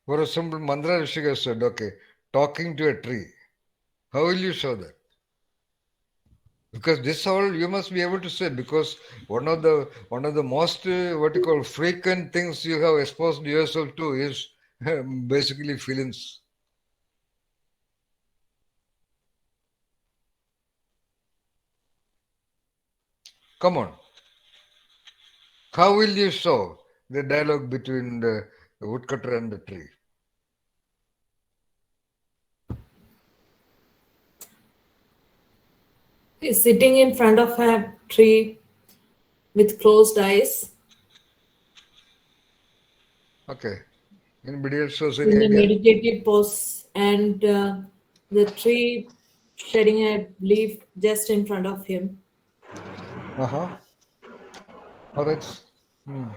For example, Mandra Rishika said, okay, talking to a tree. How will you show that? Because this all you must be able to say, because one of the most what you call frequent things you have exposed yourself to is basically feelings. Come on, how will you show the dialogue between the woodcutter and the tree? He's sitting in front of a tree with closed eyes Okay, anybody else shows any in a idea? meditative pose, and the tree shedding a leaf just in front of him. Uh-huh. All right. Hmm.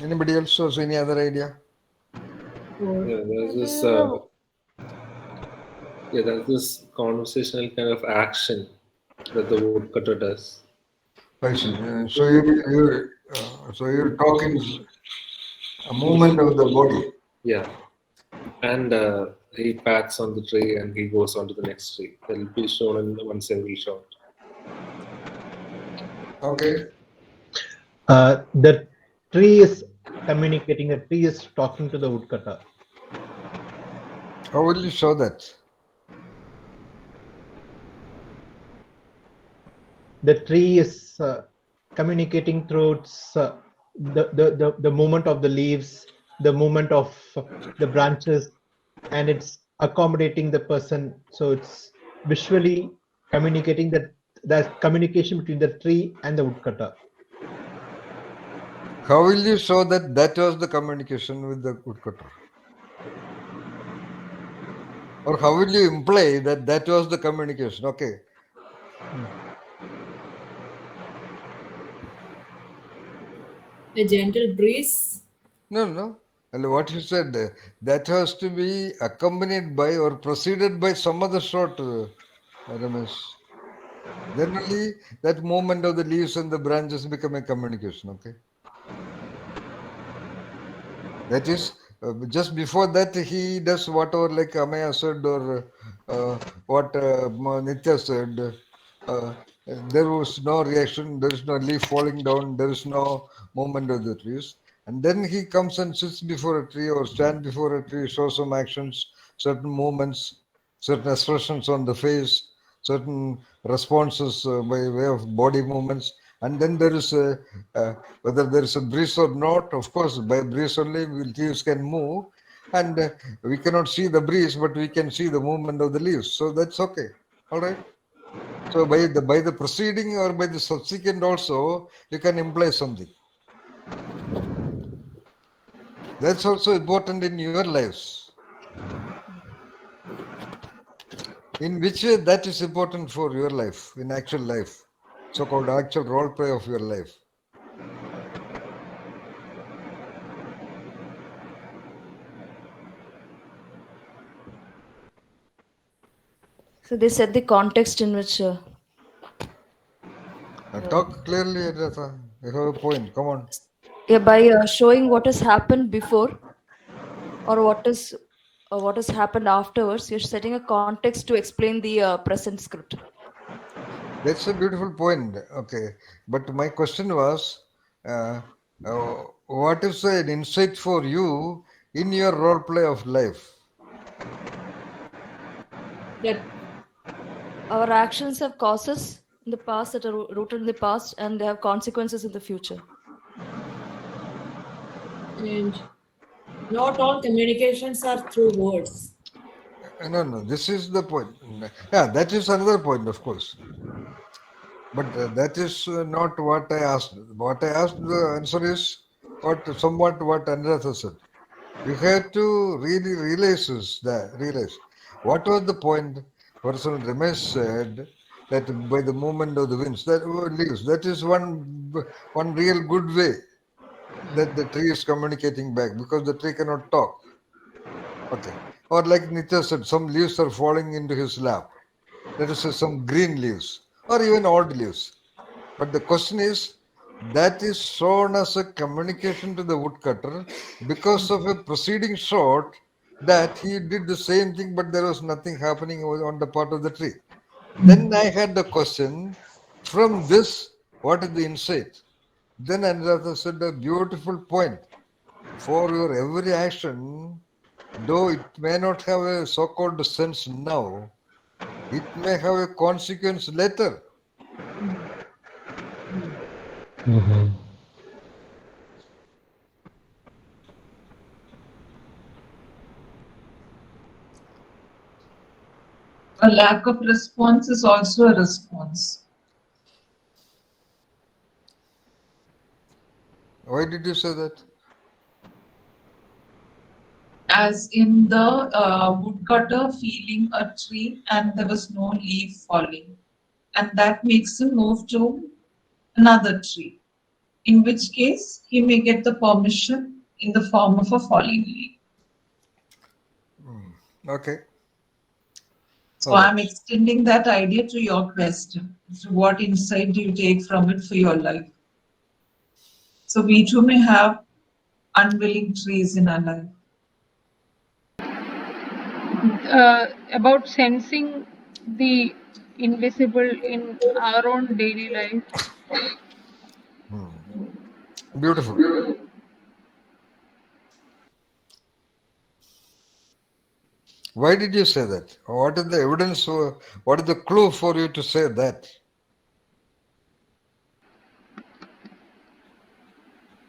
Anybody else shows any other idea? Oh, Yeah, I think the there's this conversational kind of action that the woodcutter does. I see. So you're talking a movement of the body. Yeah, and he pats on the tree and he goes on to the next tree. It'll be shown in one single shot. Okay. The tree is communicating, the tree is talking to the woodcutter. How will you show that? The tree is communicating through its, the movement of the leaves, the movement of the branches, and it's accommodating the person. So it's visually communicating the communication between the tree and the woodcutter. How will you show that that was the communication with the woodcutter? Or how will you imply that that was the communication? Okay. a gentle breeze. No. And what you said, that has to be accompanied by or preceded by some other sort, Ramesh. Then only that movement of the leaves and the branches become a communication, okay? That is, just before that, he does whatever, like Amaya said, or what Nitya said. There was no reaction, there is no leaf falling down, there is no movement of the trees. And then he comes and sits before a tree or stand before a tree, shows some actions, certain movements, certain expressions on the face, certain responses by way of body movements. And then there is whether there is a breeze or not. Of course, by breeze only leaves can move, and we cannot see the breeze, but we can see the movement of the leaves. So that's okay. All right. So by the preceding or by the subsequent also, you can imply something. That's also important in your lives. In which way that is important for your life, in actual life, so-called actual role play of your life. so they set the context in which Talk clearly, Ratha. You have a point. Come on. by showing what has happened before or what has happened afterwards. You're setting a context to explain the present script. That's a beautiful point. Okay. But my question was, what is an insight for you in your role play of life? That Our actions have causes in the past that are rooted in the past, and they have consequences in the future. and not all communications are through words. No. This is the point. Yeah, that is another point, of course. But that is not what I asked. What I asked, the answer is somewhat what Anuradha said. You have to really realize what was the point. For example, Ramesh said that by the movement of the winds, that leaves. That is one real good way that the tree is communicating back, because the tree cannot talk. Okay. Or like Nitya said, some leaves are falling into his lap. Let us say some green leaves or even odd leaves. But the question is, that is shown as a communication to the woodcutter because of a preceding shot that he did the same thing, but there was nothing happening on the part of the tree. Then I had the question, from this, what is the insight? Then Anuradha said a beautiful point. For your every action, though it may not have a so-called sense now, it may have a consequence later. A lack of response is also a response. Why did you say that? As in the woodcutter feeling a tree and there was no leaf falling. And that makes him move to another tree, in which case he may get the permission in the form of a falling leaf. Okay. So All right. I'm extending that idea to your question. So what insight do you take from it for your life? So we too may have unwilling trees in our life. About sensing the invisible in our own daily life. Beautiful. Why did you say that? What is the evidence? What is the clue for you to say that?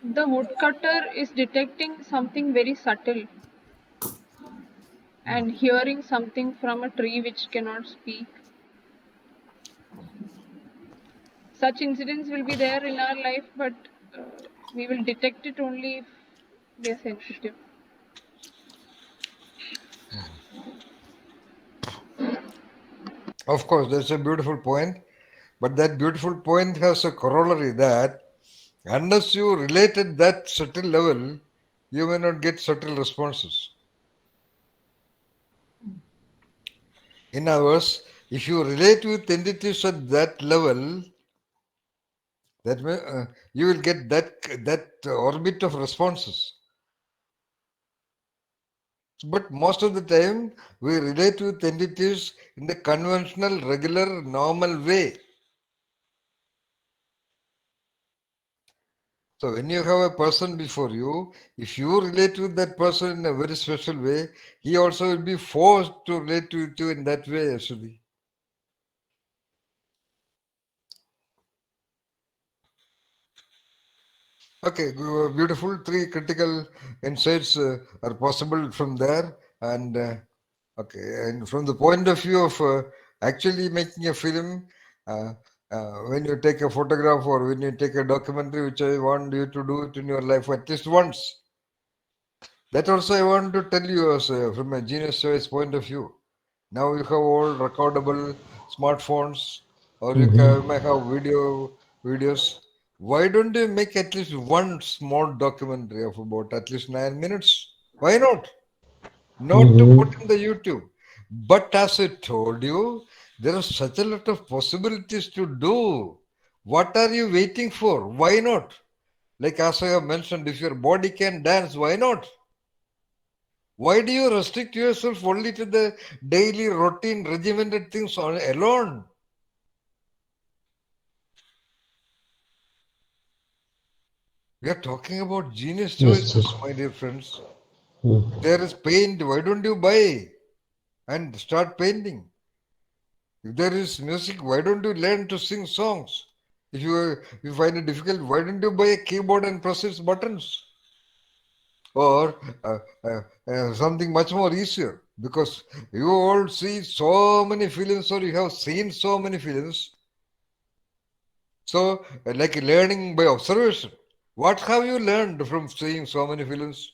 The woodcutter is detecting something very subtle and hearing something from a tree which cannot speak. Such incidents will be there in our life, but we will detect it only if we are sensitive. Of course, that's a beautiful point. But that beautiful point has a corollary that unless you relate at that subtle level, you may not get subtle responses. In other words, if you relate with entities at that level, that may, you will get that orbit of responses. But most of the time, we relate with entities in the conventional, regular, normal way. So when you have a person before you, if you relate with that person in a very special way, he also will be forced to relate with you in that way, actually. Okay, beautiful. Three critical insights are possible from there. And okay, and from the point of view of actually making a film, uh, when you take a photograph or when you take a documentary, which I want you to do it in your life at least once. That also I want to tell you as from a genius choice point of view. Now you have all recordable smartphones, or you may have videos. Why don't you make at least one small documentary of about at least 9 minutes? Why not? Not to put in the YouTube. But as I told you, there are such a lot of possibilities to do. What are you waiting for? Why not? Like as I have mentioned, if your body can dance, why not? Why do you restrict yourself only to the daily routine regimented things alone? We are talking about genius Yes, choices, yes. my dear friends. Mm. If there is paint, why don't you buy and start painting? If there is music, why don't you learn to sing songs? If you find it difficult, why don't you buy a keyboard and press its buttons? Or something much more easier, because you all see so many films or you have seen so many films. So, like learning by observation. What have you learned from seeing so many films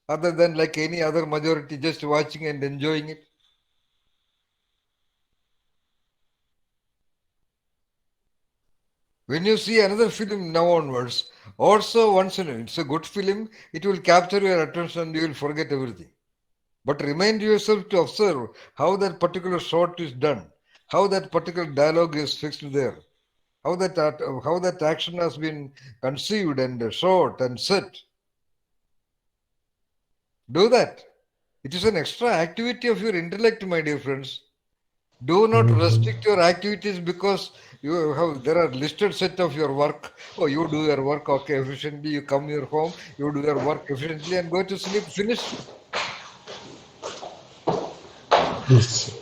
other than like any other majority just watching and enjoying it? When you see another film now onwards, also once in a it's a good film, it will capture your attention and you will forget everything. But remind yourself to observe how that particular shot is done, how that particular dialogue is fixed there. how that action has been conceived and shot and set. Do that. It is an extra activity of your intellect, my dear friends. Do not restrict your activities because there are listed set of your work. Oh, you do your work okay efficiently. You come your home, you do your work efficiently, and go to sleep. Finished. Yes.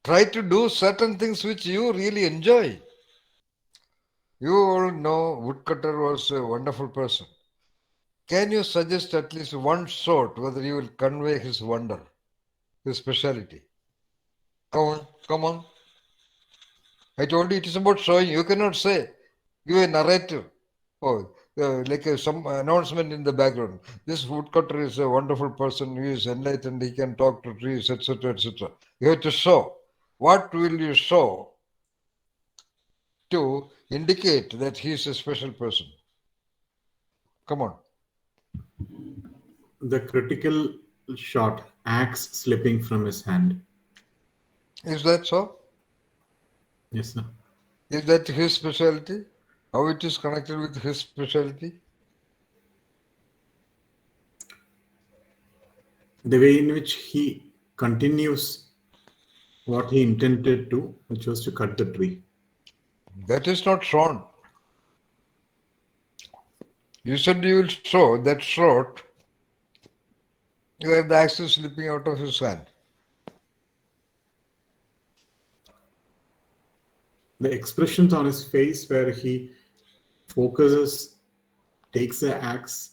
Try to do certain things which you really enjoy. You all know Woodcutter was a wonderful person. Can you suggest at least one short whether you will convey his wonder, his speciality? Come on, come on. I told you it is about showing. You cannot say. Give a narrative. Oh, like some announcement in the background. This woodcutter is a wonderful person. He is enlightened. He can talk to trees, etc., etc. You have to show. What will you show to indicate that he is a special person? Come on. The critical shot, axe slipping from his hand. Is that so? Yes, sir. Is that his specialty? How it is connected with his specialty? The way in which he continues what he intended to, which was to cut the tree. That is not shown. You said you will show that short where the axe is slipping out of his hand. The expressions on his face where he focuses, takes the axe,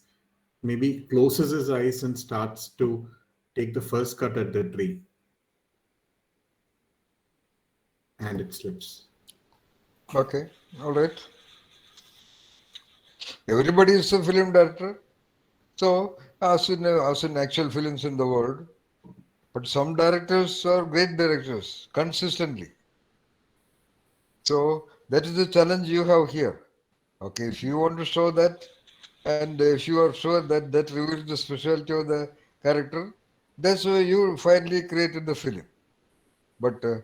maybe closes his eyes and starts to take the first cut at the tree. And it slips. Okay, all right. Everybody is a film director. So, as in actual films in the world, but some directors are great directors consistently. So, that is the challenge you have here. Okay, if you want to show that, and if you are sure that that reveals the specialty of the character, that's why you finally created the film. But to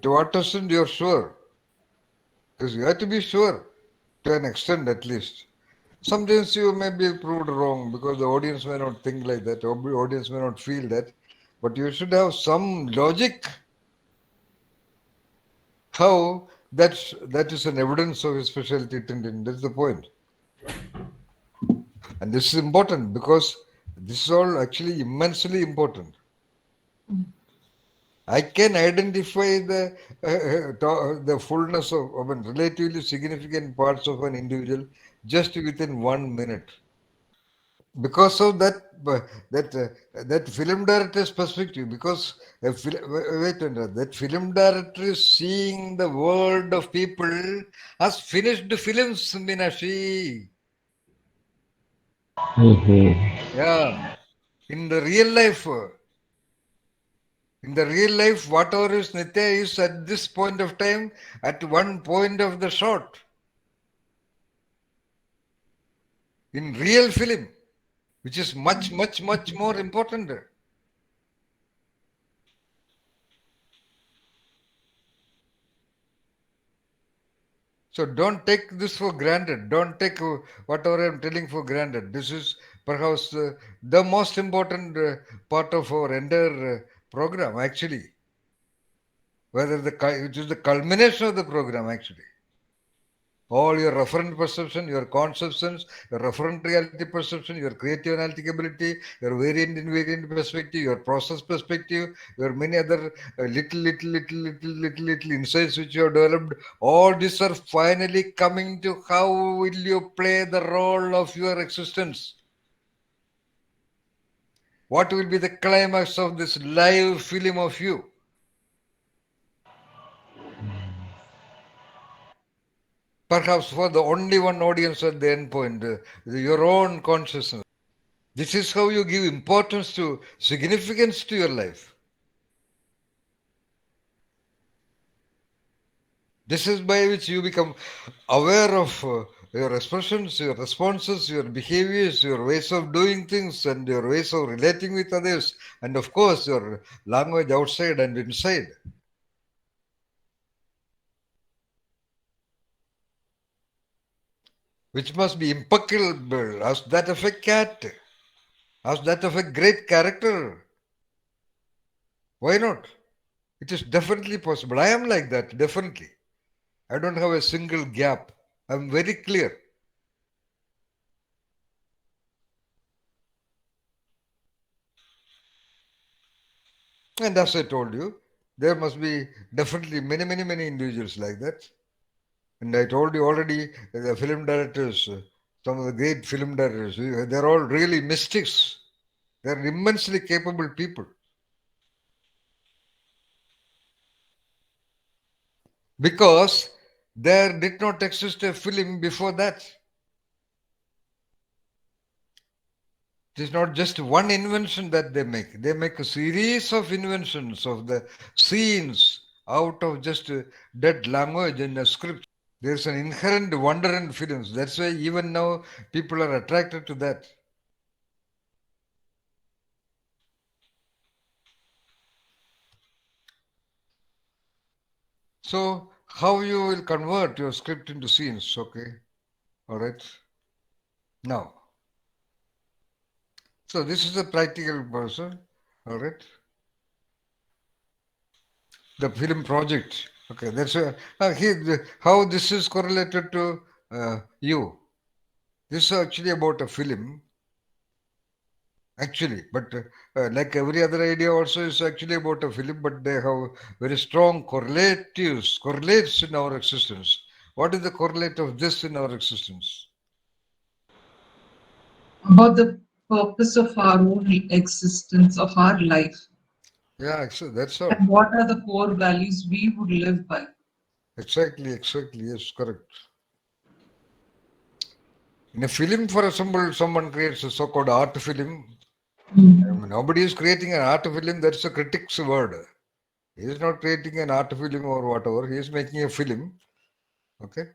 what extent you are sure? Because you have to be sure to an extent at least. Sometimes you may be proved wrong because the audience may not think like that, or the audience may not feel that. But you should have some logic how that is an evidence of his specialty. That's the point. And this is important because this is all actually immensely important. I can identify the fullness of relatively significant parts of an individual just within 1 minute. Because of that film director's perspective, because that film director is seeing the world of people as finished films, Minashi. Yeah. In the real life, whatever is Nitya is at this point of time, at one point of the shot. In real film, which is much, much, much more important. So don't take this for granted. Don't take whatever I'm telling for granted. This is perhaps the most important part of our entire program, actually. It is the culmination of the program, actually. All your referent perception, your conceptions, your referent reality perception, your creative analytic ability, your variant invariant perspective, your process perspective, your many other little insights which you have developed, all these are finally coming to how will you play the role of your existence. What will be the climax of this live film of you? Perhaps for the only one audience at the end point, your own consciousness. This is how you give importance to, significance to your life. This is by which you become aware of your expressions, your responses, your behaviors, your ways of doing things, and your ways of relating with others, and of course, your language outside and inside. which must be impeccable, as that of a cat, as that of a great character. Why not? It is definitely possible. I am like that, definitely. I don't have a single gap. I'm very clear. And as I told you, there must be definitely many individuals like that. And I told you already, the film directors, some of the great film directors, they're all really mystics. They're immensely capable people. Because there did not exist a film before that. It is not just one invention that they make. They make a series of inventions of the scenes out of just dead language in a script. There's an inherent wonder in films. That's why even now people are attracted to that. So how you will convert your script into scenes, okay? All right. Now, so this is a practical person, all right? The film project, okay? That's how this is correlated to you. This is actually about a film, actually, but like every other idea also is actually about a film, but they have very strong correlates in our existence. What is the correlate of this in our existence? About the purpose of our own existence, of our life, Yeah, that's all. and what are the core values we would live by. Exactly, yes, correct. In a film, for example, someone creates a so-called art film. Nobody is creating an art film, that's a critic's word. He is not creating an art film or whatever, he is making a film. Okay.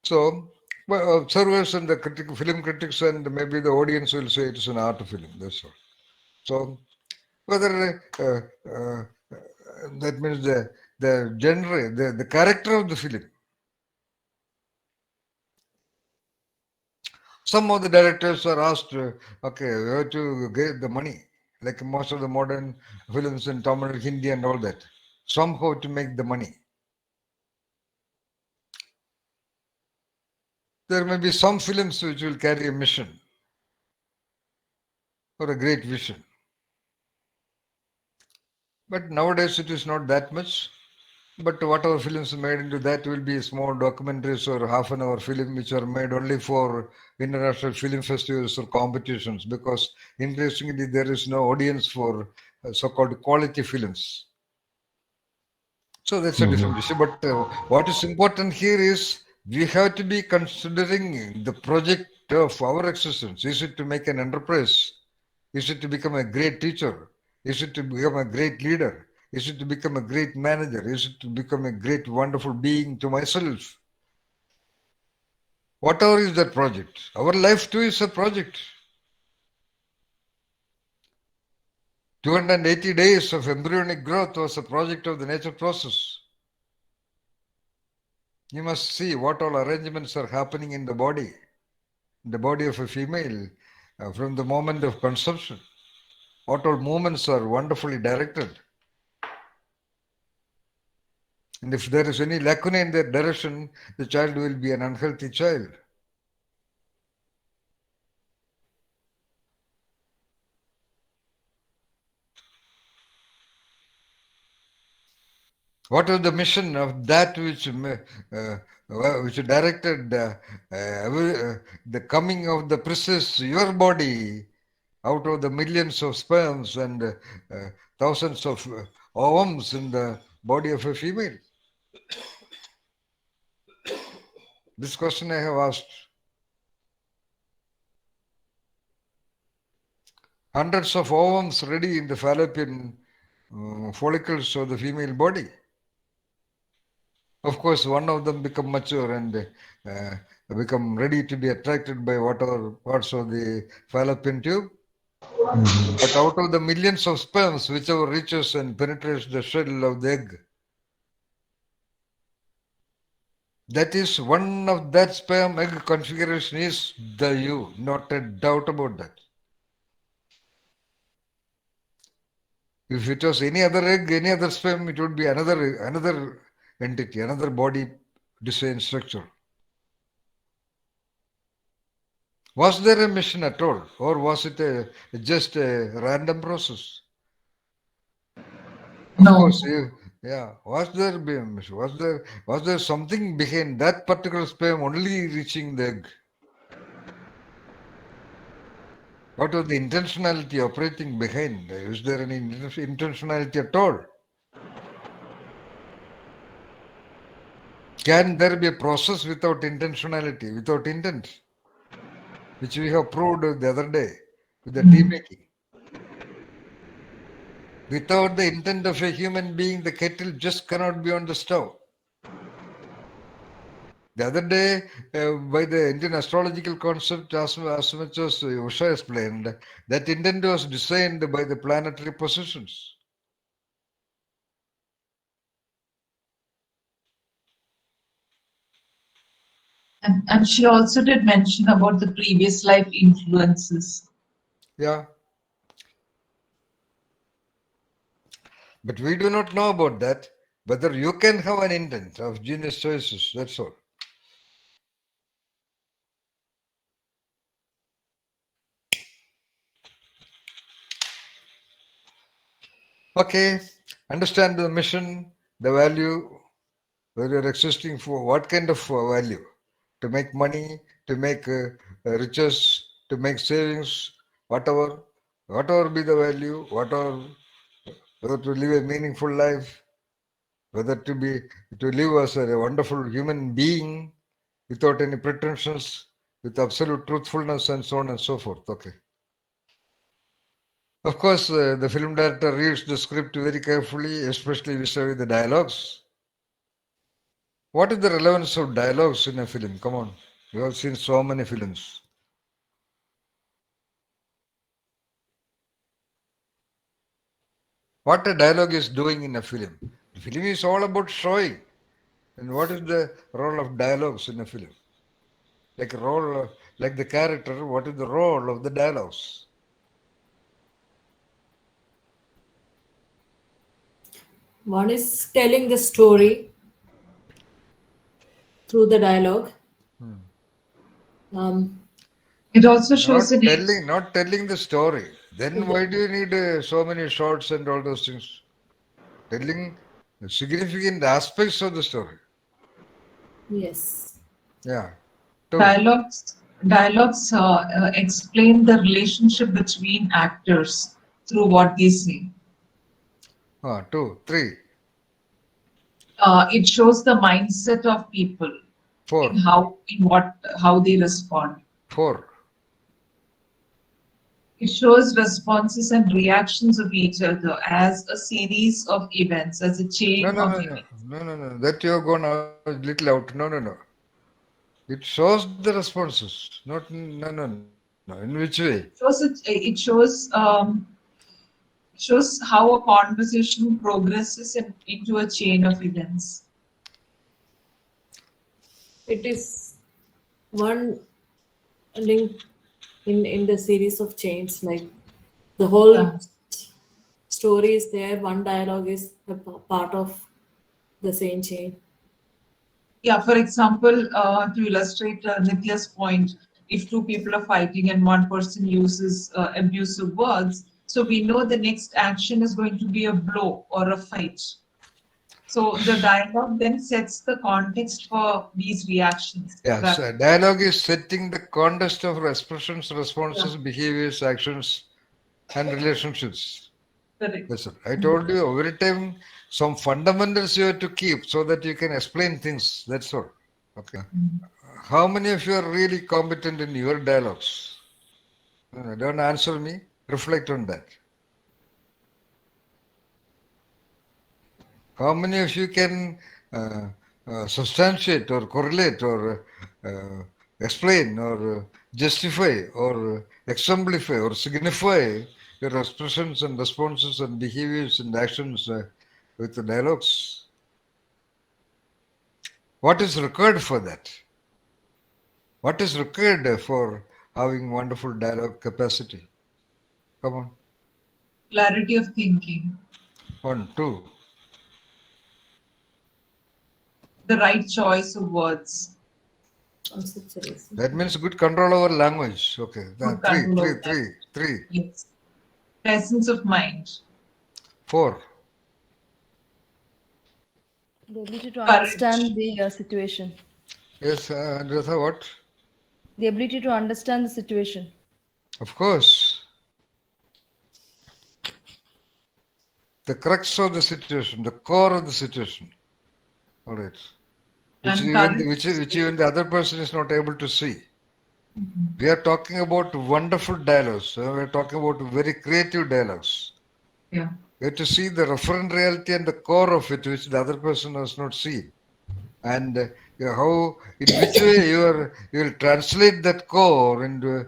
So, observers and the film critics and maybe the audience will say it is an art film, that's all. So, whether that means the genre, the character of the film. Some of the directors are asked, okay, we have to get the money, like most of the modern films in Tamil, Hindi and all that, somehow to make the money. There may be some films which will carry a mission or a great vision. But nowadays it is not that much. But whatever films made into that will be small documentaries or half an hour film which are made only for international film festivals or competitions, because interestingly there is no audience for so-called quality films. So that's a different issue. But what is important here is we have to be considering the project of our existence. Is it to make an enterprise? Is it to become a great teacher? Is it to become a great leader? Is it to become a great manager? Is it to become a great, wonderful being to myself? Whatever is that project. Our life too is a project. 280 days of embryonic growth was a project of the nature process. You must see what all arrangements are happening in the body of a female from the moment of conception. What all movements are wonderfully directed. And if there is any lacuna in that direction, the child will be an unhealthy child. What is the mission of that which directed the coming of the princess, your body, out of the millions of sperms and thousands of ovums in the body of a female? This question I have asked. Hundreds of ovums ready in the fallopian follicles of the female body. Of course, one of them become mature and become ready to be attracted by whatever parts of the fallopian tube. But out of the millions of sperms, whichever reaches and penetrates the shell of the egg, That is one of that sperm egg configuration is the you, not a doubt about that. If it was any other egg, any other sperm, it would be another entity, another body design structure. Was there a mission at all, or was it just a random process? Of No. course, yeah. Was there a mission? Was there something behind that particular sperm only reaching the egg? What was the intentionality operating behind? Is there any intentionality at all? Can there be a process without intentionality, without intent? Which we have proved the other day with the tea making. Without the intent of a human being, the kettle just cannot be on the stove. The other day, by the Indian astrological concept, as much as Usha explained, that intent was designed by the planetary positions. And she also did mention about the previous life influences. Yeah. But we do not know about that. Whether you can have an intent of genius choices, that's all. Okay, understand the mission, the value, where you're existing for what kind of value? To make money, to make riches, to make savings, whatever be the value, whether to live a meaningful life, whether to live as a wonderful human being without any pretensions, with absolute truthfulness and so on and so forth. Okay. Of course, the film director reads the script very carefully, especially vis-a-vis the dialogues. What is the relevance of dialogues in a film? Come on, we have seen so many films. What a dialogue is doing in a film. The film is all about showing. And what is the role of dialogues in a film? Like the character, what is the role of the dialogues? One is telling the story through the dialogue. It also shows Not telling the story. Then why do you need so many shots and all those things? Telling significant aspects of the story. Yes. Yeah. dialogues explain the relationship between actors through what they say. 2, 3, It shows the mindset of people 4, in how they respond. 4. It shows responses and reactions of each other as a series of events, as a chain of events. No. That you have gone a little out. No. It shows the responses. Not no. In which way? It shows how a conversation progresses into a chain of events. It is one link in the series of chains, like the whole story is there, one dialogue is a part of the same chain. Yeah, for example, to illustrate Nitya's point, if two people are fighting and one person uses abusive words, so we know the next action is going to be a blow or a fight. So the dialogue then sets the context for these reactions. Yes, dialogue is setting the context of expressions, responses, behaviors, actions, and relationships. Correct. Yes, sir. I told you every time some fundamentals you have to keep so that you can explain things. That's all. Okay. How many of you are really competent in your dialogues? Don't answer me. Reflect on that. How many of you can substantiate or correlate or explain or justify or exemplify or signify your expressions and responses and behaviors and actions with the dialogues? What is required for that? What is required for having wonderful dialogue capacity? Come on. Clarity of thinking, One, two. the right choice of words, Conceptualization. That means good control over language. Okay. good Three, control three, of that. three, three, Yes. Presence of mind, four. The ability to courage, understand the situation. Yes, Andretha, what? The ability to understand the situation. Of course. The crux of the situation, the core of the situation. All right. and courage. Which even the other person is not able to see. We are talking about wonderful dialogues. We are talking about very creative dialogues. Yeah. You have to see the referent reality and the core of it, which the other person has not seen. And how, in which way you will translate that core into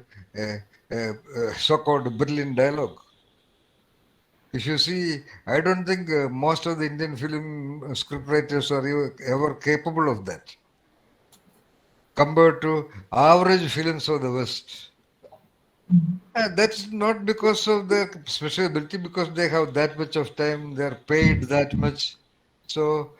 so-called brilliant dialogue. If you see, I don't think most of the Indian film scriptwriters are ever capable of that, compared to average films of the West. That's not because of their special ability, because they have that much of time, they are paid that much. So,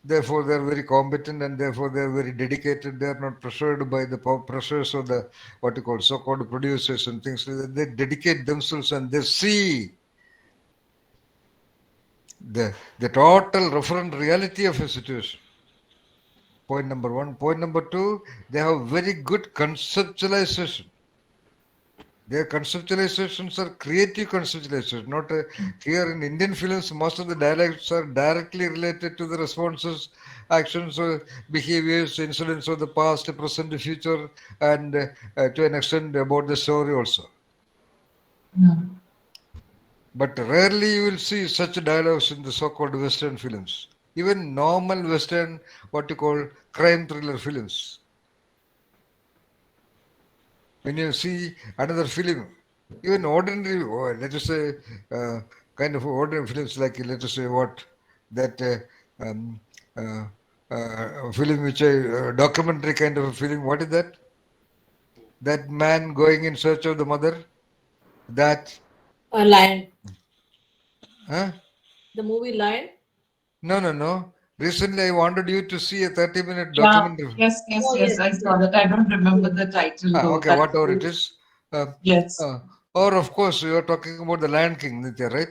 therefore, they are very competent and therefore they are very dedicated. They are not pressured by the pressures of the what you call so-called producers and things like that. They dedicate themselves and they see the total referent reality of a situation. Point number one. Point number two, they have very good conceptualization. Their conceptualizations are creative conceptualizations. Not here in Indian films, most of the dialogues are directly related to the responses, actions, behaviors, incidents of the past, present, future, and to an extent about the story also. But rarely you will see such dialogues in the so-called Western films. Even normal Western, what you call crime thriller films. When you see another film, even ordinary, let us say, kind of ordinary films like, let us say, what, that um, film which documentary kind of a film, what is that? That man going in search of the mother? That, A lion. huh? The movie Lion. No. Recently, I wanted you to see a 30-minute Yeah. documentary. Yes. Oh, Yes. yes. I saw that. I don't remember the title though. Okay, That's whatever it is. yes. Or, of course, you are talking about The Lion King, Nitya, right?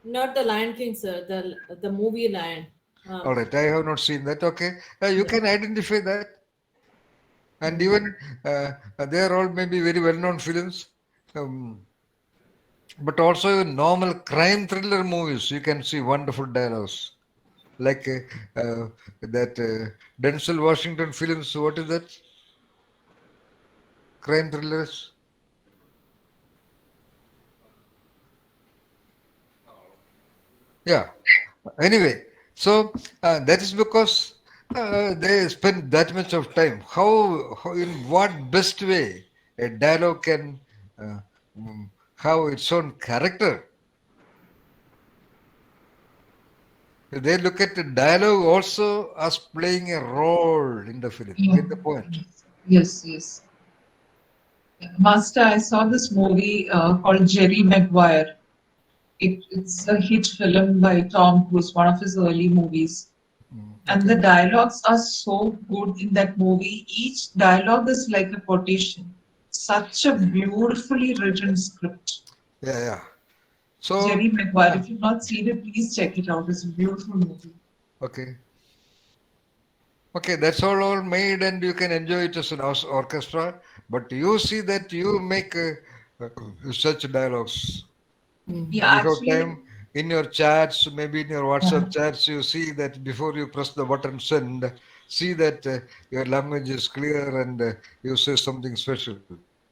Not the Lion King, sir. The movie Lion. All right, I have not seen that. Okay, you Yeah. can identify that. And even they are all maybe very well-known films. But also in normal crime thriller movies, you can see wonderful dialogues. Like that Denzel Washington films, what is that? Crime thrillers. Yeah. Anyway, so that is because they spend that much of time. How, in what best way a dialogue can uh, have its own character? They look at the dialogue also as playing a role in the film. Yeah. Get the point? Yes. Yes. Master, I saw this movie called Jerry Maguire. It's a hit film by Tom Cruise, one of his early movies. And the Okay. dialogues are so good in that movie. Each dialogue is like a quotation. Such a beautifully written script. Yeah. So, Jerry Maguire, if you've not seen it, please check it out. It's a beautiful movie. okay. Okay, that's all made and you can enjoy it as an orchestra. But you see that you make such dialogues. Yeah, And you have actually, time in your chats, maybe in your yeah, WhatsApp chats, you see that before you press the button send, see that your language is clear and you say something special.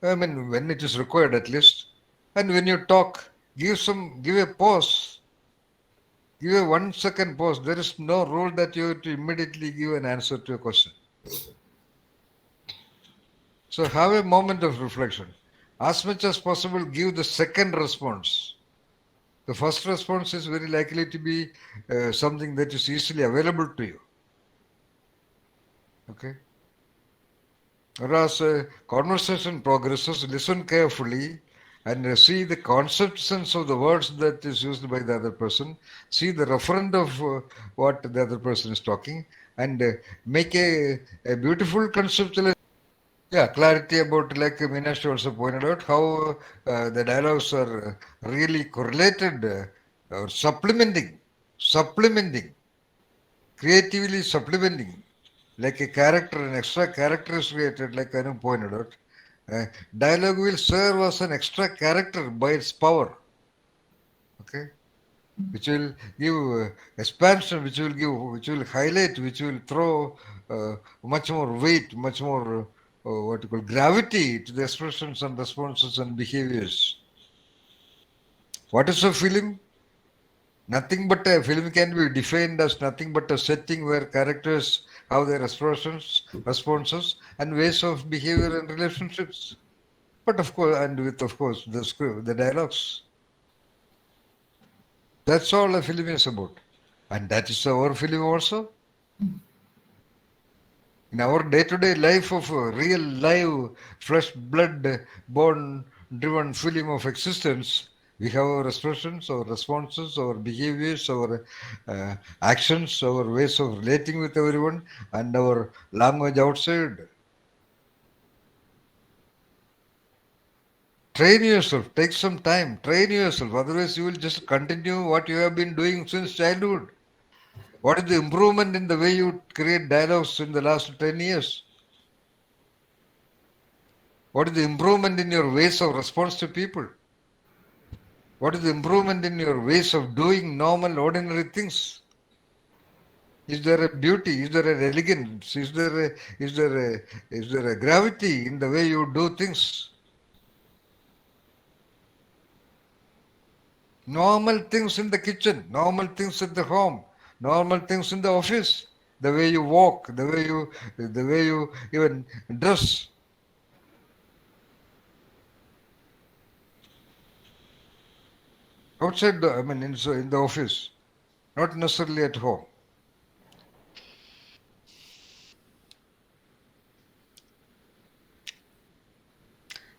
I mean, when it is required at least. And when you talk, give a pause. Give a 1 second pause. There is no rule that you have to immediately give an answer to a question. So have a moment of reflection. As much as possible, give the second response. The first response is very likely to be something that is easily available to you. Okay. Whereas conversation progresses, listen carefully and see the concept sense of the words that is used by the other person, see the referent of what the other person is talking, and make a beautiful conceptual. Yeah, clarity about, like Meenakshi also pointed out, how the dialogues are really correlated or supplementing, creatively supplementing, like a character, an extra character is created, like Anu pointed out. Uh, Dialogue will serve as an extra character by its power, okay, which will give expansion, which will highlight, which will throw much more weight, much more what you call gravity to the expressions and responses and behaviors. What is a film? Nothing but a film can be defined as nothing but a setting where characters have their expressions, responses, and ways of behavior and relationships. But of course, and with of course the script, the dialogues. That's all a film is about, and that is our film also. In our day-to-day life of a real live flesh blood born driven film of existence, we have our expressions, our responses, our behaviors, our actions, our ways of relating with everyone, and our language outside. Train yourself, take some time, train yourself, otherwise you will just continue what you have been doing since childhood. What is the improvement in the way you create dialogues in the last 10 years? What is the improvement in your ways of response to people? What is the improvement in your ways of doing normal, ordinary things? Is there a beauty? Is there an elegance? Is there a gravity in the way you do things? Normal things in the kitchen, normal things at the home, normal things in the office, the way you walk, the way you even dress. Outside, I mean, in the office, not necessarily at home.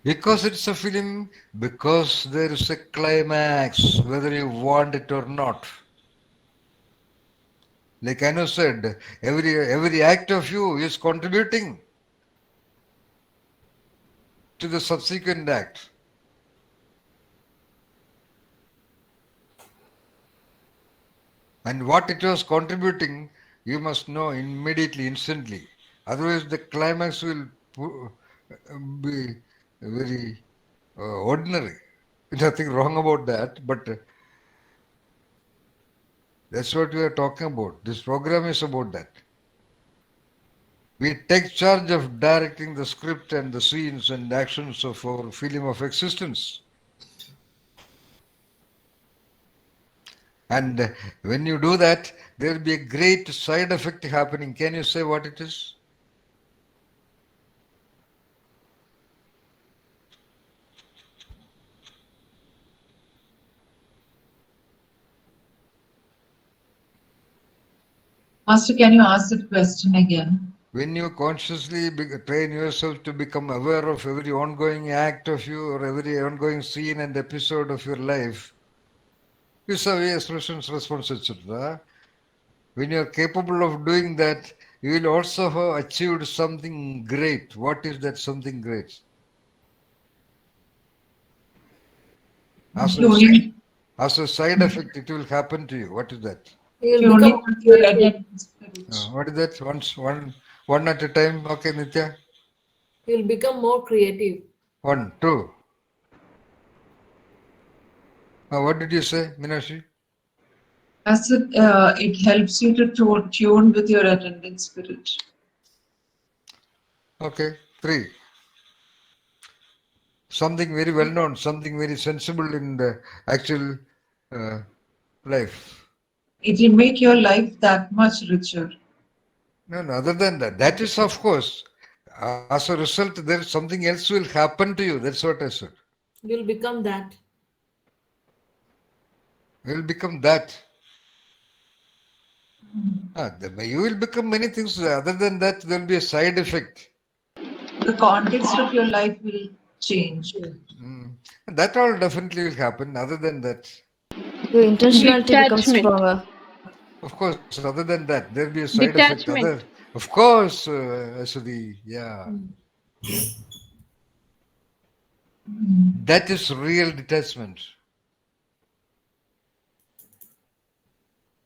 Because it's a film, because there is a climax, whether you want it or not. Like Anu said, every act of you is contributing to the subsequent act. And what it was contributing, you must know immediately, instantly. Otherwise, the climax will be very ordinary. Nothing wrong about that, but that's what we are talking about. This program is about that. We take charge of directing the script and the scenes and actions of our film of existence. And when you do that, there will be a great side effect happening. Can you say what it is? Master, can you ask that question again? When you consciously train yourself to become aware of every ongoing act of you or every ongoing scene and episode of your life, vis-a-vis expressions, responses, etc. When you are capable of doing that, you will also have achieved something great. What is that something great? As a side effect, it will happen to you. What is that? You will become more creative. What is that? One at a time. Okay, Nitya. You will become more creative. 1, 2. What did you say, Meenakshi? As it helps you to tune with your attendant spirit. Okay, 3. Something very well known, something very sensible in the actual life. It will make your life that much richer. No, other than that, that is of course, as a result, there is something else will happen to you. That's what I said. You will become that. You will become that. You will become many things. Other than that, there will be a side effect. The context of your life will change. Mm. That all definitely will happen. Other than that, Your intentionality becomes Detachment. stronger. of course, other than that, there'll be a side effect. Other, Detachment. of course, Aswati, yeah, that is real detachment.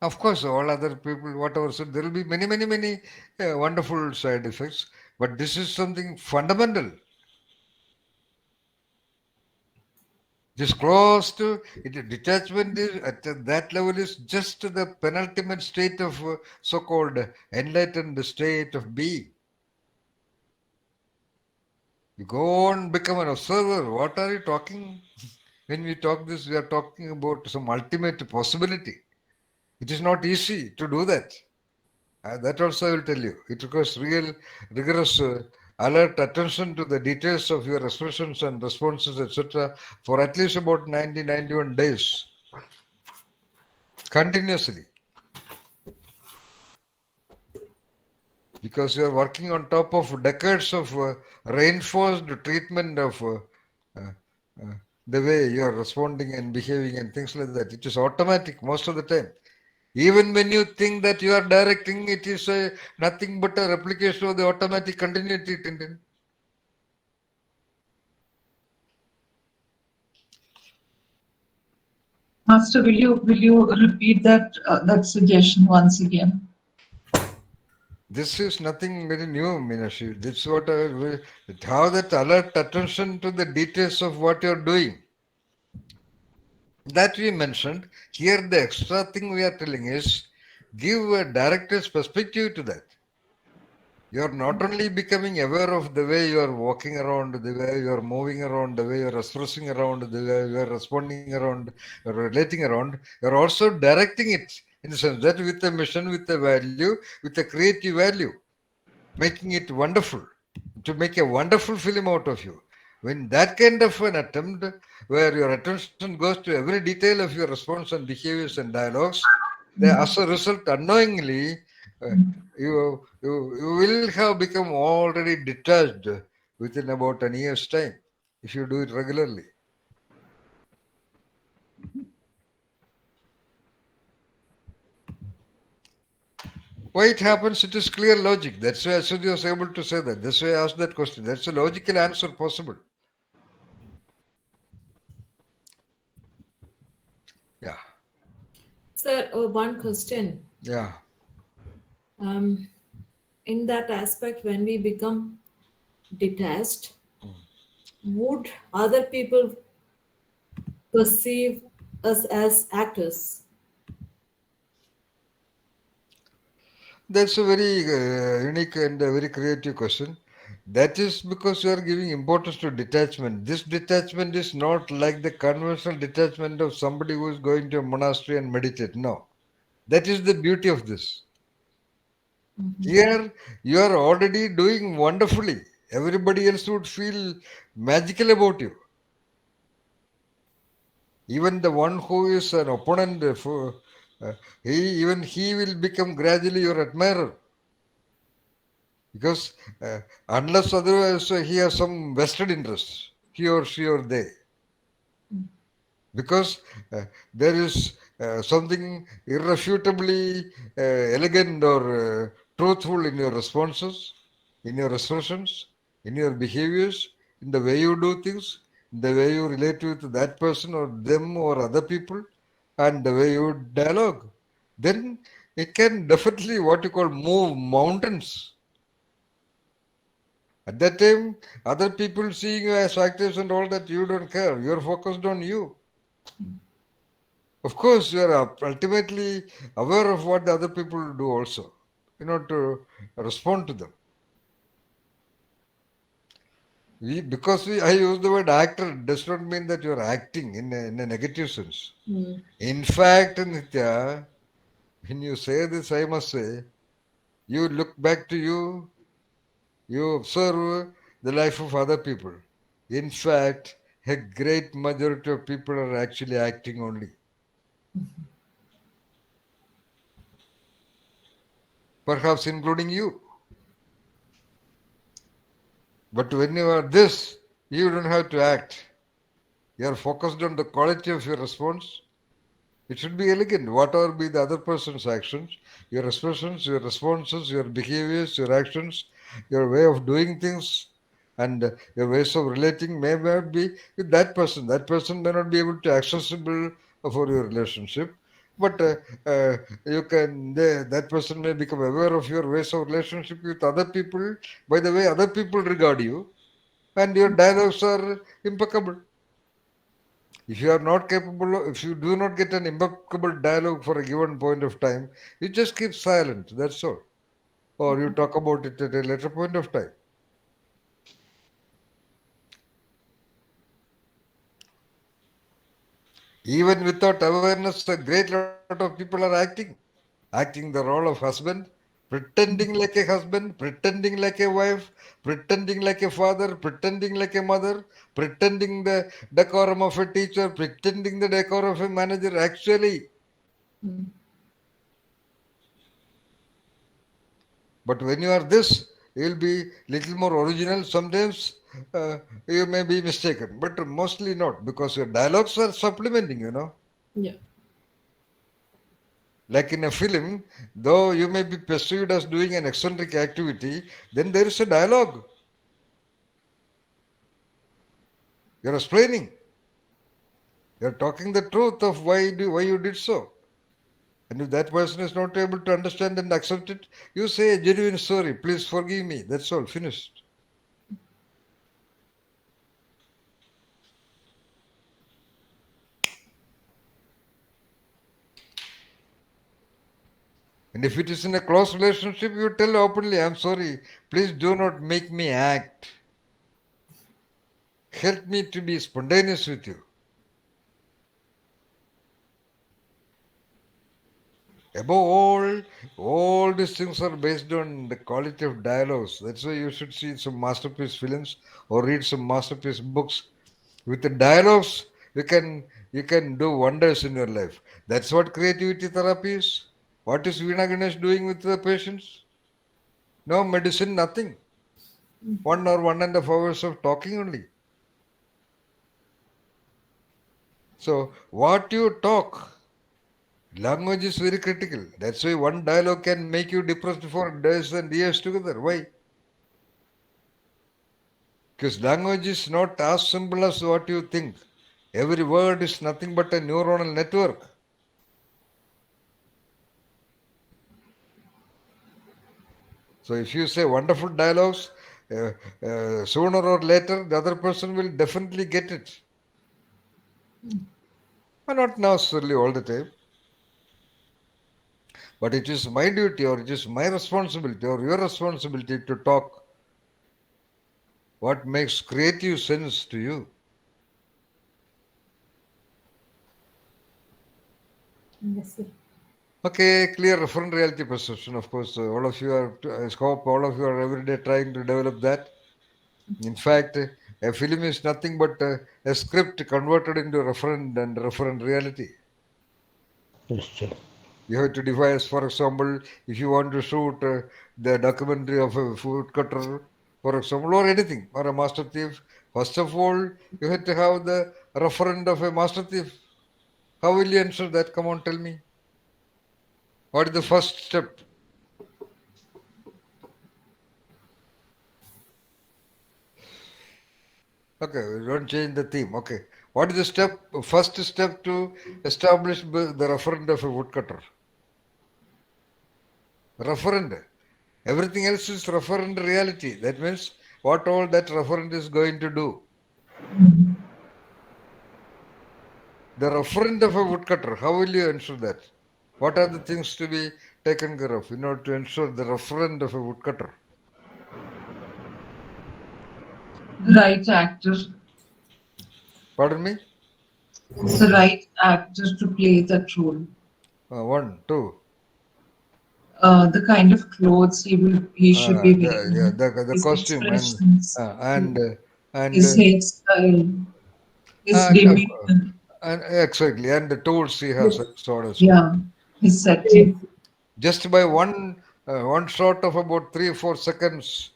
Of course, all other people, whatever, so there will be many, many, many wonderful side effects. But this is something fundamental. This close to it, detachment is at that level is just the penultimate state of so-called enlightened state of being. You go on become an observer. What are you talking? When we talk this, we are talking about some ultimate possibility. It is not easy to do that. That also I will tell you. It requires real, rigorous, alert attention to the details of your expressions and responses, etc., for at least about 90, 91 days, continuously. Because you are working on top of decades of reinforced treatment of uh, the way you are responding and behaving and things like that. It is automatic most of the time. Even when you think that you are directing, it is nothing but a replication of the automatic continuity. Tintin. Master, will you repeat that suggestion once again? This is nothing very new, Meenakshi. This is what I will have that alert attention to the details of what you are doing. That we mentioned. Here, the extra thing we are telling is give a director's perspective to that. You are not only becoming aware of the way you are walking around, the way you are moving around, the way you are expressing around, the way you are responding around, relating around, you are also directing it in the sense that with a mission, with a value, with a creative value, making it wonderful, to make a wonderful film out of you. When that kind of an attempt, where your attention goes to every detail of your response and behaviors and dialogues, as a result, unknowingly, uh, you will have become already detached within about an year's time if you do it regularly. Why it happens? It is clear logic. That's why Aswati was able to say that. That's why I asked that question. That's a logical answer possible. Yeah, Sir, one question. yeah. Um, in that aspect, when we become detached, would other people perceive us as actors? That's a very unique and very creative question. That is because you are giving importance to detachment. This detachment is not like the conventional detachment of somebody who is going to a monastery and meditate. No. That is the beauty of this. Here, you are already doing wonderfully. Everybody else would feel magical about you. Even the one who is an opponent, he will become gradually your admirer. Because unless otherwise he has some vested interest, he or she or they. Because there is something irrefutably elegant or truthful in your responses, in your expressions, in your behaviors, in the way you do things, in the way you relate with that person or them or other people, and the way you dialogue. Then it can definitely what you call move mountains. At that time, other people seeing you as actors and all that, you don't care. You're focused on you. Of course, you are ultimately aware of what the other people do also, to respond to them. I use the word actor does not mean that you are acting in a negative sense. In fact, Nitya, when you say this, I must say, you look back to you, you observe the life of other people. In fact, a great majority of people are actually acting only. perhaps including you. But when you are this, you don't have to act. You are focused on the quality of your response. It should be elegant, whatever be the other person's actions, your expressions, your responses, your behaviors, your actions, your way of doing things, and your ways of relating may not be with that person. That person may not be able to accessible for your relationship, but that person may become aware of your ways of relationship with other people by the way other people regard you, and your dialogues are impeccable. If you are not capable, if you do not get an impeccable dialogue for a given point of time, you just keep silent. That's all. Or you talk about it at a later point of time. Even without awareness, a great lot of people are acting the role of husband, pretending like a husband, pretending like a wife, pretending like a father, pretending like a mother, pretending the decorum of a teacher, pretending the decorum of a manager. Actually, but when you are this, you will be little more original. Sometimes you may be mistaken, but mostly not because your dialogues are supplementing. Yeah. Like in a film, though you may be perceived as doing an eccentric activity, then there is a dialogue. You're explaining. You're talking the truth of why you did so. And if that person is not able to understand and accept it, you say a genuine sorry. Please forgive me. That's all. Finished. And if it is in a close relationship, you tell openly, I'm sorry. Please do not make me act. Help me to be spontaneous with you. Above all these things are based on the quality of dialogues. That's why you should see some masterpiece films or read some masterpiece books. With the dialogues, you can do wonders in your life. That's what creativity therapy is. What is Veena Ganesh doing with the patients? No medicine, nothing. 1 or 1.5 hours of talking only. So what you talk, language is very critical. That's why one dialogue can make you depressed for days and years together. Why? Because language is not as simple as what you think. Every word is nothing but a neuronal network. So if you say wonderful dialogues, sooner or later the other person will definitely get it. But not necessarily all the time. But it is my duty or it is my responsibility or your responsibility to talk what makes creative sense to you. Yes, sir. Okay, clear referent reality perception. Of course, all of you are, I hope all of you are every day trying to develop that. In fact, a film is nothing but a script converted into referent and referent reality. Nischay. You have to devise, for example, if you want to shoot the documentary of a food cutter, for example, or anything, or a master thief, first of all, you have to have the referent of a master thief. How will you ensure that? Come on, tell me. What is the first step? Okay, we don't change the theme. Okay. What is the first step to establish the referent of a woodcutter? Referent. Everything else is referent reality. That means what all that referent is going to do. The referent of a woodcutter, how will you ensure that? What are the things to be taken care of in order to ensure the referent of a woodcutter? The right actor, Pardon me? the right actor to play that role. One, two. The kind of clothes he should be wearing, The his costume expressions, uh, and uh, and his hairstyle, his and demeanor, and exactly, and the tools he has, Yes. so on and so. yeah, his setting. Just by one one shot of about 3 or 4 seconds,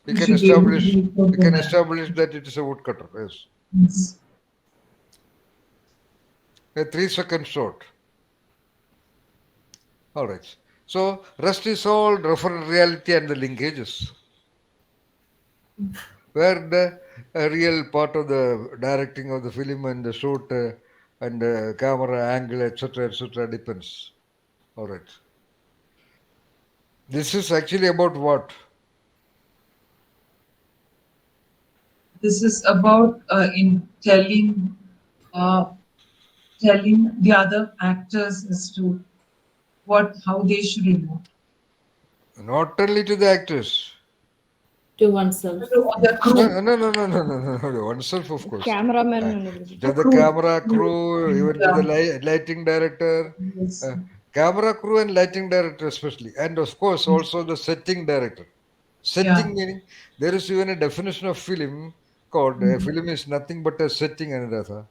you You can should be able to establish do it for you the can man. establish that it is a woodcutter. Yes, Yes. a 3 second shot. All right. So rest is all referent reality and the linkages, where the real part of the directing of the film and the shoot and the camera angle, etc., depends. All right. This is actually about what? This is about in uh, telling the other actors as to how they should emote. Not only to the actors. To oneself. The No, crew, no. Oneself, of course. Cameraman Uh, and everybody. to the the crew, camera crew, even to the yeah, lighting director, yes, camera crew and lighting director especially, and of course also the setting director. yeah, Setting meaning there is even a definition of film called a film is nothing but a setting, Anuradha.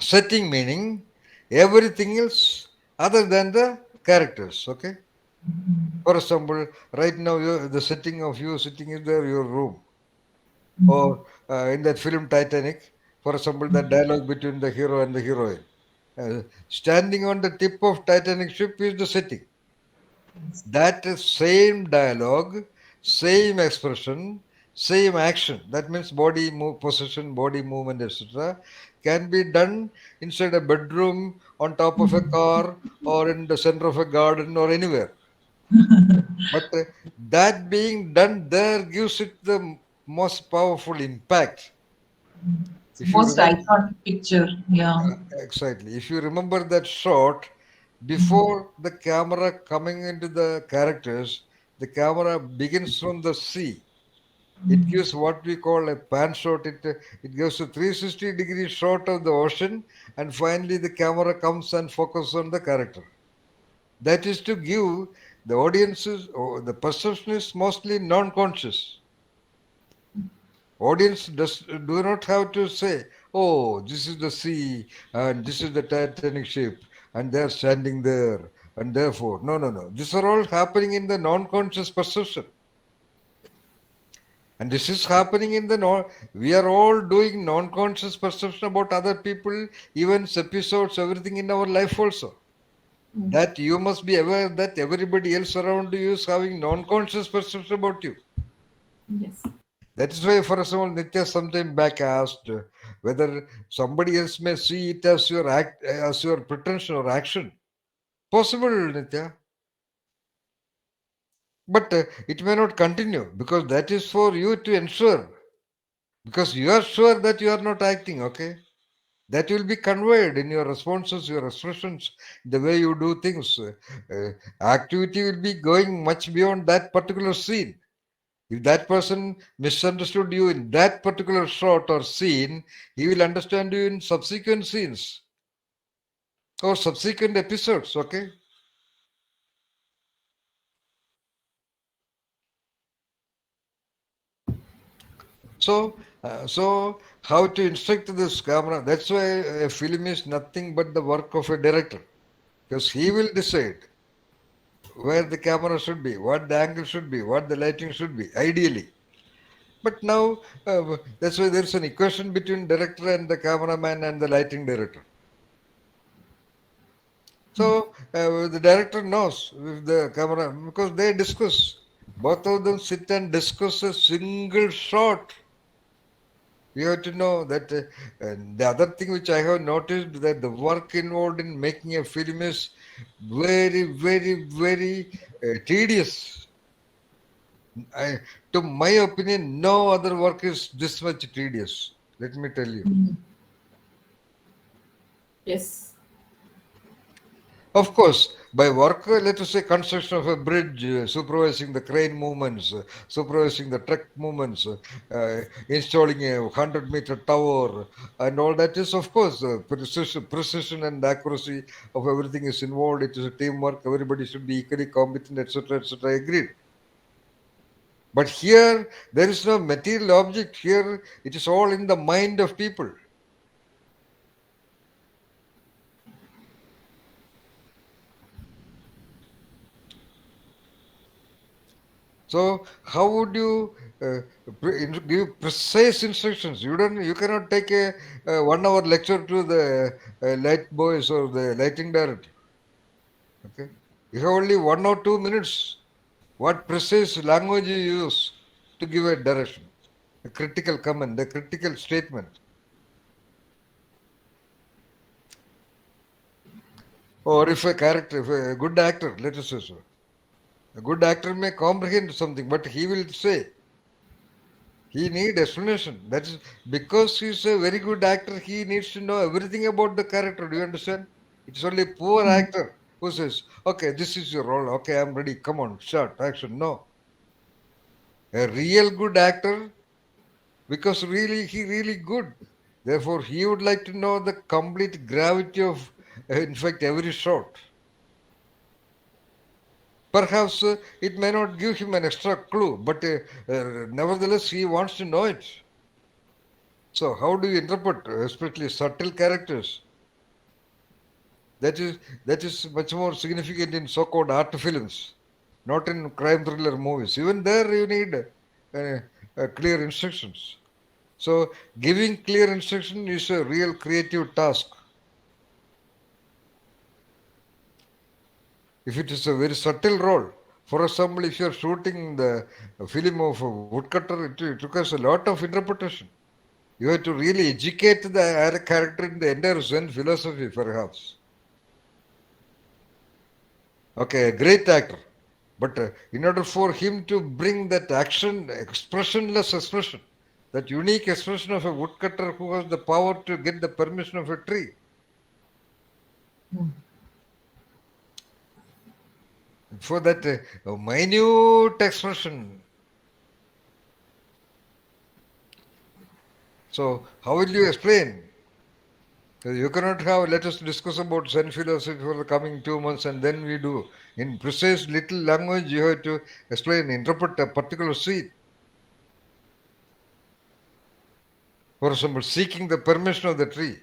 Setting meaning everything else other than the characters. Okay. For example, right now the setting of you sitting in there, your room, or in that film Titanic, for example, the dialogue between the hero and the heroine. Standing on the tip of Titanic ship is the setting. That is same dialogue, same expression, same action. That means body move, position, body movement, etc. can be done inside a bedroom, on top of a car, or in the center of a garden, or anywhere. But that being done there gives it the most powerful impact. it's the If you most remember, iconic picture. Yeah. exactly, if you remember that shot, before the camera coming into the characters, the camera begins from the sea. It gives what we call a pan shot. It gives a 360-degree shot of the ocean, and finally the camera comes and focuses on the character. That is to give the audiences, or the perception is mostly non-conscious. Audience do not have to say, oh, this is the sea and this is the Titanic ship and they're standing there and therefore, no. These are all happening in the non-conscious perception. And this is happening in the we are all doing non-conscious perception about other people, events, episodes, everything in our life also. That you must be aware that everybody else around you is having non-conscious perception about you. Yes. That is why, for example, Nitya sometime back asked whether somebody else may see it as your as your pretension or action. Possible, Nitya, but it may not continue because that is for you to ensure. Because you are sure that you are not acting. Okay, that will be conveyed in your responses, your expressions, the way you do things. Activity will be going much beyond that particular scene. If that person misunderstood you in that particular shot or scene, he will understand you in subsequent scenes or subsequent episodes. Okay. So how to instruct this camera? That's why a film is nothing but the work of a director, because he will decide where the camera should be, what the angle should be, what the lighting should be, ideally. But now that's why there's an equation between director and the cameraman and the lighting director. So the director knows with the camera because they discuss. Both of them sit and discuss a single shot. You have to know that and the other thing which I have noticed that the work involved in making a film is very tedious. I, to my opinion, no other work is this much tedious. Let me tell you. Yes. Of course, by work, let us say construction of a bridge, supervising the crane movements, supervising the truck movements, installing a 100-meter tower, and all that is, of course, precision and accuracy of everything is involved. It is a teamwork. Everybody should be equally competent, etc., etc. Agreed. But here, there is no material object. Here, it is all in the mind of people. So how would you give precise instructions? You cannot take a 1 hour lecture to the light boys or the lighting director. Okay, you have only 1 or 2 minutes. What precise language you use to give a direction, a critical comment, a critical statement. Or if if a good actor, let us say so, a good actor may comprehend something, but he will say, he need explanation. That is because he's a very good actor, he needs to know everything about the character. Do you understand? It's only a poor actor who says, okay, this is your role. Okay, I'm ready. Come on, shot, action. No. A real good actor, because really he really good. Therefore, he would like to know the complete gravity of, in fact, every shot. Perhaps it may not give him an extra clue, but nevertheless, he wants to know it. So, how do you interpret, especially subtle characters? That is much more significant in so-called art films, not in crime thriller movies. Even there, you need clear instructions. So, giving clear instruction is a real creative task. If it is a very subtle role, for example, if you are shooting the film of a woodcutter, it requires a lot of interpretation. You have to really educate the character in the entire Zen philosophy, perhaps. Okay, a great actor. But in order for him to bring that action, expressionless expression, that unique expression of a woodcutter who has the power to get the permission of a tree. For that minute expression. So, how will you explain? You cannot have, let us discuss about Zen philosophy for the coming 2 months and then we do. In precise little language, you have to explain, interpret a particular scene. For example, seeking the permission of the tree.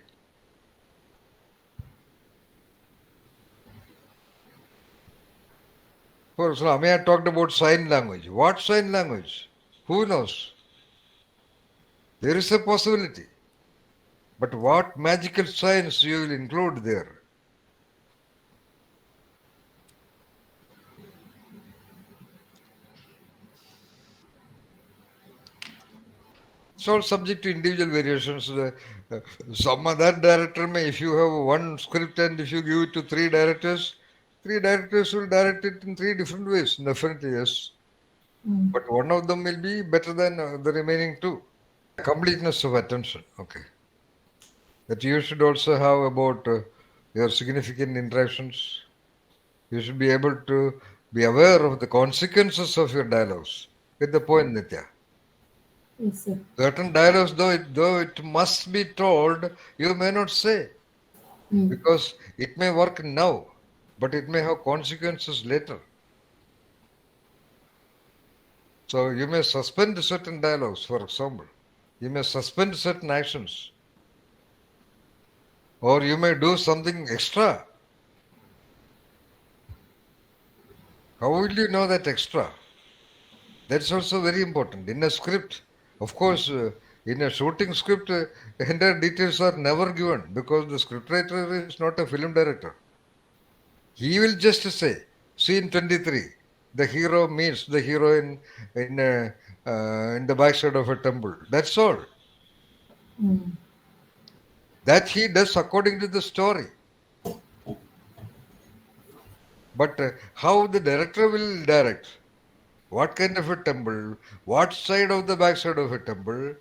For example, Amaya talked about sign language. What sign language? Who knows? There is a possibility. But what magical signs you will include there? It's all subject to individual variations. Some other director may, if you have one script and if you give it to three directors will direct it in three different ways. Definitely, yes. But one of them will be better than the remaining two. Completeness of attention. Okay. That you should also have about your significant interactions. You should be able to be aware of the consequences of your dialogues. Get the point, Nitya. Yes, sir. Certain dialogues, though it must be told, you may not say because it may work now, but it may have consequences later. So you may suspend certain dialogues, for example. You may suspend certain actions. Or you may do something extra. How will you know that extra? That's also very important. In a script, of course, in a shooting script, entire details are never given because the scriptwriter is not a film director. He will just say, scene 23, the hero meets the heroine in the backside of a temple. That's all. That he does according to the story. But how the director will direct, what kind of a temple, what side of the backside of a temple,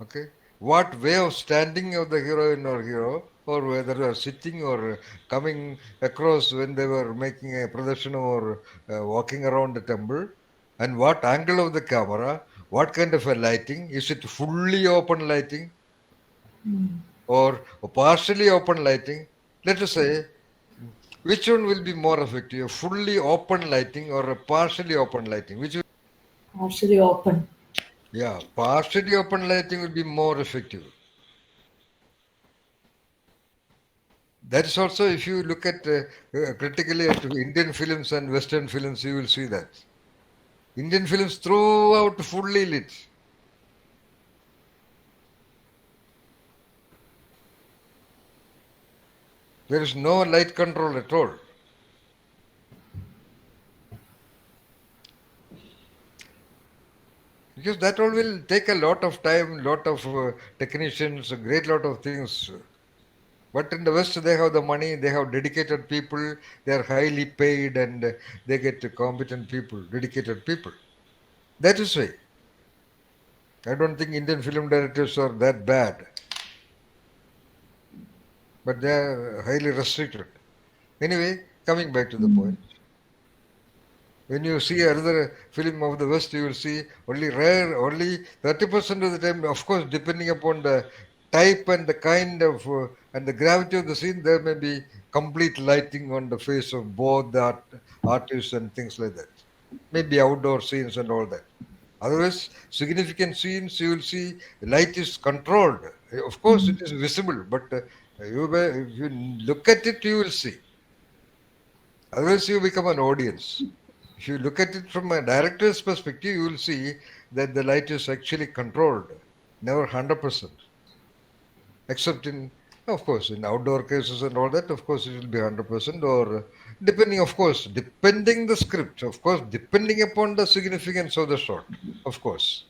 okay, what way of standing of the heroine or hero, or whether they are sitting or coming across when they were making a pradarshana or walking around the temple, and what angle of the camera, what kind of a lighting, is it fully open lighting or partially open lighting? Let us say, which one will be more effective, a fully open lighting or a partially open lighting? Partially open. Yeah, partially open lighting will be more effective. That is also, if you look at critically at Indian films and Western films, you will see that Indian films throughout fully lit. There is no light control at all. Because that all will take a lot of time, lot of technicians, a great lot of things. But in the West, they have the money, they have dedicated people, they are highly paid, and they get competent people, dedicated people. That is why. I don't think Indian film directors are that bad, but they are highly restricted. Anyway, coming back to the point. When you see another film of the West, you will see only 30% of the time, of course, depending upon the type and the kind of and the gravity of the scene, there may be complete lighting on the face of both the artists and things like that. Maybe outdoor scenes and all that. Otherwise, significant scenes, you will see light is controlled. Of course, it is visible, but if you look at it, you will see. Otherwise, you become an audience. If you look at it from a director's perspective, you will see that the light is actually controlled, never 100%. Except in, of course, in outdoor cases and all that, of course, it will be 100%, or depending, of course, depending the script, of course, depending upon the significance of the shot, of course.